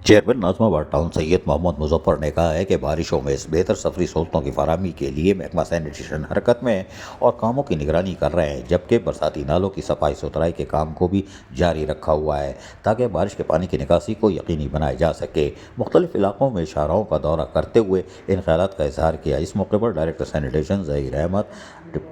Chairman Nazimabad town Syed Mohammad Muzaffar ने कहा है कि बारिशों में बेहतर सफरी सहूलतों की फराहमी के लिए महकमा सैनिटेशन हरकत में है और कामों की निगरानी कर रहे हैं, जबकि बरसाती नालों की सफाई सुथराई के काम को भी जारी रखा हुआ है ताकि बारिश के पानी की निकासी को यकीनी बनाया जा सके। मुख्तलिफ इलाकों में शाहराहों का दौरा करते हुए इन ख्यालात का इजहार किया। इस मौके पर director sanitation Zaheer Ahmed,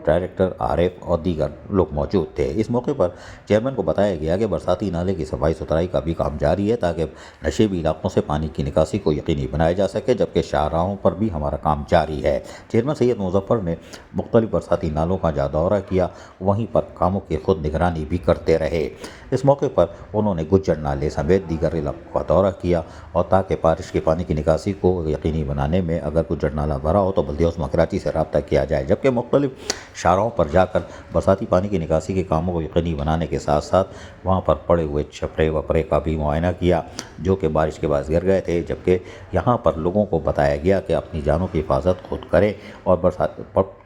director Arif और दीगर लोग मौजूद थे। इस मौके पर चेयरमैन को बताया गया कि बरसाती नाले की सफाई सुथराई का भी काम जारी है ताकि नशेबी इलाकों से पानी की निकासी को यकीनी बनाया जा सके, जबकि शाहराहों पर भी हमारा काम जारी है। चेयरमैन सैयद मुज़फ़्फ़र ने मुख्तलिफ बरसाती नालों का जहाँ दौरा किया, वहीं पर कामों की खुद निगरानी भी करते रहे। इस मौके पर उन्होंने गुज्जर नाले समेत दीगर इलाकों का दौरा किया और ताकि बारिश के पानी की निकासी को यकीनी बनाने में अगर गुज्जर नाला भरा हो तो बल्दिया उस्मा कराची से रब्ता किया जाए, जबकि मुख्तलिफ शाहराहों पर जाकर बरसाती पानी की निकासी के कामों को यकीनी बनाने के साथ साथ वहाँ पर पड़े हुए छपरे वपरे का भी मुआयना किया जो कि बारिश के बाद गिर गए थे, जबकि यहाँ पर लोगों को बताया गया कि अपनी जानों की हिफाजत खुद करें और बरसात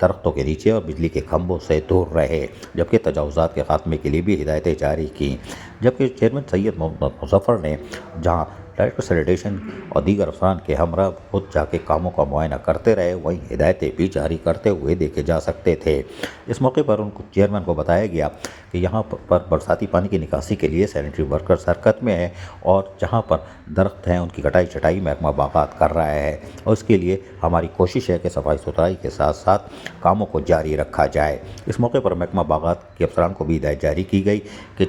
दरख्तों के नीचे और बिजली के खंभों से दूर रहे, जबकि तजावुज़ात के खात्मे के लिए भी हिदायतें जारी की। जबकि चेयरमैन सैयद मोहम्मद मुज़फ़्फ़र ने जहाँ डायरेक्टर सैनिटेशन और दीगर अफसरान के हमरा खुद जाके कामों का मुआयना करते रहे, वहीं हिदायतें भी जारी करते हुए देखे जा सकते थे। इस मौके पर उनको चेयरमैन को बताया गया कि यहाँ पर बरसाती पानी की निकासी के लिए सैनिटरी वर्कर्स हरकत में है और जहाँ पर दरख्त हैं उनकी कटाई छटाई महकमा बागात कर रहा है और इसके लिए हमारी कोशिश है कि सफाई सुथराई के साथ साथ कामों को जारी रखा जाए। इस मौके पर महकमा बागात के अफसरान को भी हिदायत जारी की गई कि